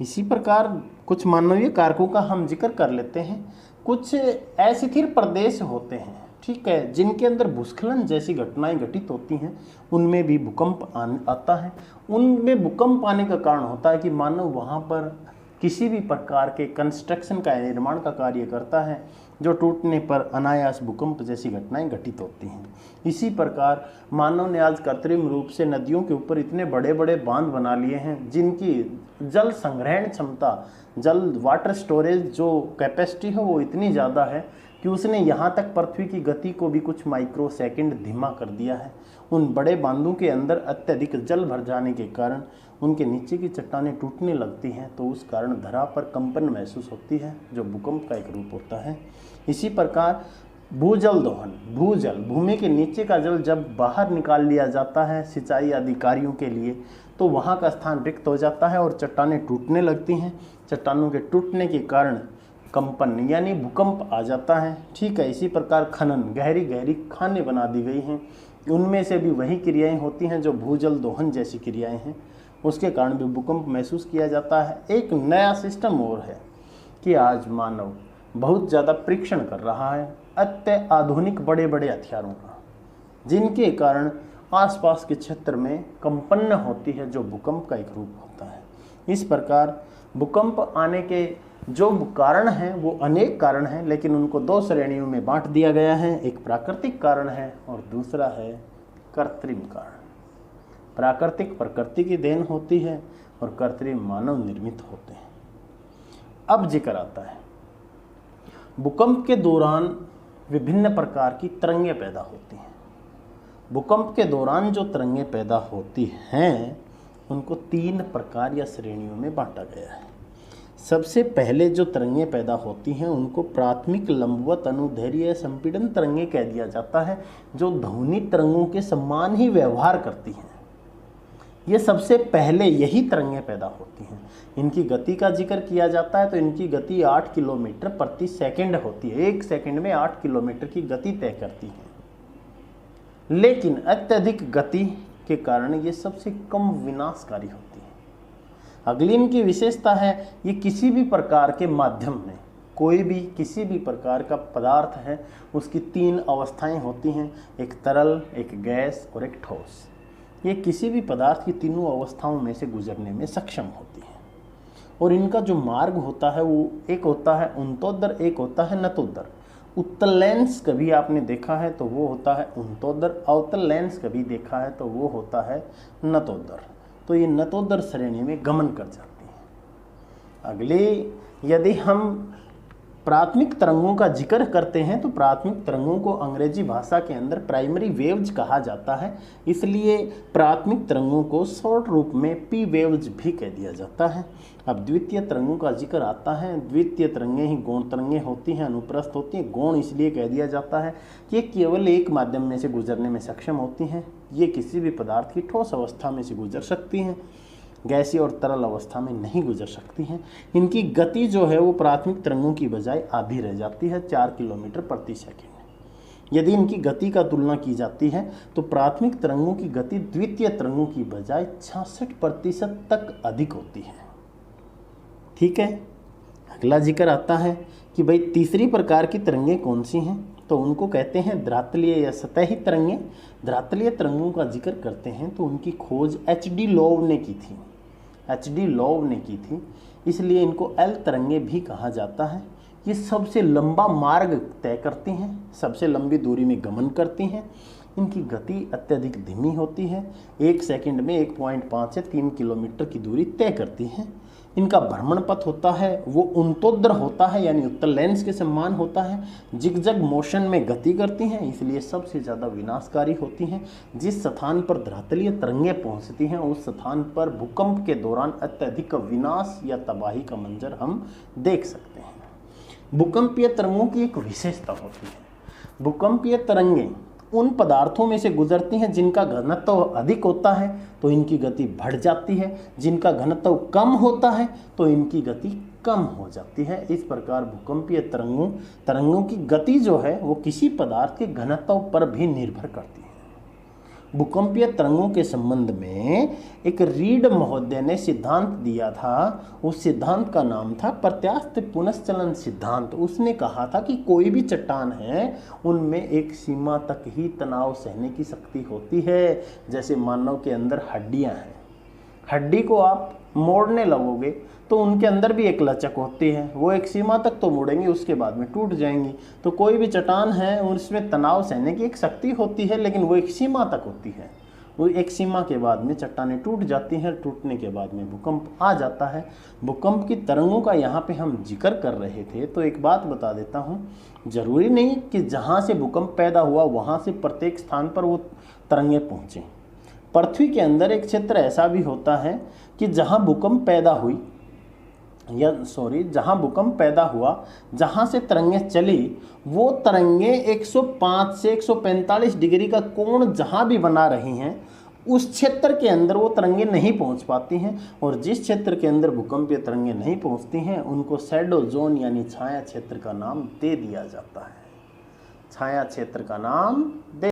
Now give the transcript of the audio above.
इसी प्रकार कुछ मानवीय कारकों का हम जिक्र कर लेते हैं। कुछ अस्थिर प्रदेश होते हैं, ठीक है, जिनके अंदर भूस्खलन जैसी घटनाएं घटित होती हैं, उनमें भी भूकंप आता है। उनमें भूकंप आने का कारण होता है कि मानव वहाँ पर किसी भी प्रकार के कंस्ट्रक्शन का निर्माण का कार्य करता है, जो टूटने पर अनायास भूकंप जैसी घटनाएं घटित होती हैं। इसी प्रकार मानव ने आज कृत्रिम रूप से नदियों के ऊपर इतने बड़े बड़े बांध बना लिए हैं, जिनकी जल संग्रहण क्षमता, जल वाटर स्टोरेज जो कैपेसिटी है वो इतनी ज़्यादा है कि उसने यहाँ तक पृथ्वी की गति को भी कुछ माइक्रो सेकंड धीमा कर दिया है। उन बड़े बांधों के अंदर अत्यधिक जल भर जाने के कारण उनके नीचे की चट्टानें टूटने लगती हैं, तो उस कारण धरा पर कंपन महसूस होती है, जो भूकंप का एक रूप होता है। इसी प्रकार भूजल दोहन, भूजल, भूमि के नीचे का जल जब बाहर निकाल लिया जाता है सिंचाई आदि कार्यों के लिए, तो वहाँ का स्थान रिक्त हो जाता है और चट्टानें टूटने लगती हैं। चट्टानों के टूटने के कारण कंपन यानी भूकंप आ जाता है, ठीक है। इसी प्रकार खनन, गहरी गहरी खानें बना दी गई हैं, उनमें से भी वही क्रियाएं होती हैं जो भूजल दोहन जैसी क्रियाएं हैं, उसके कारण भी भूकंप महसूस किया जाता है। एक नया सिस्टम और है कि आज मानव बहुत ज़्यादा परीक्षण कर रहा है अत्याधुनिक बड़े बड़े हथियारों का, जिनके कारण आसपास के क्षेत्र में कंपन होती है, जो भूकंप का एक रूप होता है। इस प्रकार भूकंप आने के जो कारण हैं वो अनेक कारण हैं, लेकिन उनको दो श्रेणियों में बांट दिया गया है। एक प्राकृतिक कारण है और दूसरा है कृत्रिम कारण। प्राकृतिक प्रकृति की देन होती है और कृत्रिम मानव निर्मित होते हैं। अब जिक्र आता है भूकंप के दौरान विभिन्न प्रकार की तरंगें पैदा होती हैं। भूकंप के दौरान जो तरंगें पैदा होती हैं उनको तीन प्रकार या श्रेणियों में बांटा गया है। सबसे पहले जो तरंगें पैदा होती हैं उनको प्राथमिक लंबवत अनुदैर्ध्य संपीड़न तरंगें कह दिया जाता है, जो ध्वनि तरंगों के समान ही व्यवहार करती हैं। ये सबसे पहले यही तरंगें पैदा होती हैं। इनकी गति का जिक्र किया जाता है तो इनकी गति 8 किलोमीटर प्रति सेकंड होती है। एक सेकंड में 8 किलोमीटर की गति तय करती है, लेकिन अत्यधिक गति के कारण ये सबसे कम विनाशकारी होती है। अगली इनकी विशेषता है, ये किसी भी प्रकार के माध्यम में, कोई भी किसी भी प्रकार का पदार्थ है उसकी तीन अवस्थाएं होती हैं, एक तरल, एक गैस और एक ठोस। ये किसी भी पदार्थ की तीनों अवस्थाओं में से गुजरने में सक्षम होती हैं और इनका जो मार्ग होता है वो एक होता है उन्तोदर, एक होता है नतोदर। उत्तल लेंस कभी आपने देखा है तो वो होता है उन्तोदर, अवतल लेंस कभी देखा है तो वो होता है नतोदर। तो ये नतोदर श्रेणी में गमन कर जाती है। अगले यदि हम प्राथमिक तरंगों का जिक्र करते हैं तो प्राथमिक तरंगों को अंग्रेजी भाषा के अंदर प्राइमरी वेव्स कहा जाता है, इसलिए प्राथमिक तरंगों को शॉर्ट रूप में पी वेव्स भी कह दिया जाता है। अब द्वितीय तरंगों का जिक्र आता है। द्वितीय तरंगें ही गौण तरंगें होती हैं, अनुप्रस्थ होती हैं। गौण इसलिए कह दिया जाता है कि ये केवल एक माध्यम में से गुजरने में सक्षम होती हैं। ये किसी भी पदार्थ की ठोस अवस्था में से गुजर सकती हैं, गैसीय और तरल अवस्था में नहीं गुजर सकती हैं। इनकी गति जो है वो प्राथमिक तरंगों की बजाय आधी रह जाती है, 4 किलोमीटर प्रति सेकंड। यदि इनकी गति का तुलना की जाती है तो प्राथमिक तरंगों की गति द्वितीय तरंगों की बजाय 66% तक अधिक होती है, ठीक है। अगला जिक्र आता है कि भाई तीसरी प्रकार की तरंगें कौन सी हैं, तो उनको कहते हैं धरातलीय या सतही तरंगें। धरातलीय तरंगों का जिक्र करते हैं तो उनकी खोज एच.डी. लोव ने की थी। एच.डी. लोव ने की थी, इसलिए इनको एल तरंगें भी कहा जाता है। ये सबसे लंबा मार्ग तय करती हैं, सबसे लंबी दूरी में गमन करती हैं। इनकी गति अत्यधिक धीमी होती है, एक सेकंड में 1.5 से 3 किलोमीटर की दूरी तय करती हैं। इनका भ्रमण पथ होता है वो उन्तोदर होता है, यानी उत्तल लेंस के समान होता है। जिगजग मोशन में गति करती हैं, इसलिए सबसे ज़्यादा विनाशकारी होती हैं। जिस स्थान पर धरातलीय तरंगें पहुंचती हैं उस स्थान पर भूकंप के दौरान अत्यधिक विनाश या तबाही का मंजर हम देख सकते हैं। भूकंपीय तरंगों की एक विशेषता होती है, भूकंपीय तरंगें उन पदार्थों में से गुजरती हैं जिनका घनत्व अधिक होता है तो इनकी गति बढ़ जाती है, जिनका घनत्व कम होता है तो इनकी गति कम हो जाती है। इस प्रकार भूकंपीय तरंगों की गति जो है वो किसी पदार्थ के घनत्व पर भी निर्भर करती है। भूकंपीय तरंगों के संबंध में एक रीड महोदय ने सिद्धांत दिया था। उस सिद्धांत का नाम था प्रत्यास्थ पुनश्चलन सिद्धांत। उसने कहा था कि कोई भी चट्टान है उनमें एक सीमा तक ही तनाव सहने की शक्ति होती है। जैसे मानव के अंदर हड्डियां हैं, हड्डी को आप मोड़ने लगोगे तो उनके अंदर भी एक लचक होती है, वो एक सीमा तक तो मुड़ेंगी, उसके बाद में टूट जाएंगी। तो कोई भी चट्टान है उसमें तनाव सहने की एक शक्ति होती है, लेकिन वो एक सीमा तक होती है। वो एक सीमा के बाद में चट्टानें टूट जाती हैं, टूटने के बाद में भूकंप आ जाता है। भूकंप की तरंगों का यहाँ पे हम जिक्र कर रहे थे, तो एक बात बता देता हूँ, जरूरी नहीं कि जहाँ से भूकंप पैदा हुआ वहाँ से प्रत्येक स्थान पर वो तरंगें पहुँचें। पृथ्वी के अंदर एक क्षेत्र ऐसा भी होता है कि जहाँ भूकंप पैदा हुई जहाँ भूकंप पैदा हुआ, जहाँ से तरंगें चली, वो तरंगें 105 से 145 डिग्री का कोण जहाँ भी बना रही हैं उस क्षेत्र के अंदर वो तरंगें नहीं पहुँच पाती हैं। और जिस क्षेत्र के अंदर भूकंपीय तरंगें नहीं पहुँचती हैं उनको शैडो जोन यानी छाया क्षेत्र का नाम दे दिया जाता है। छाया क्षेत्र का नाम दे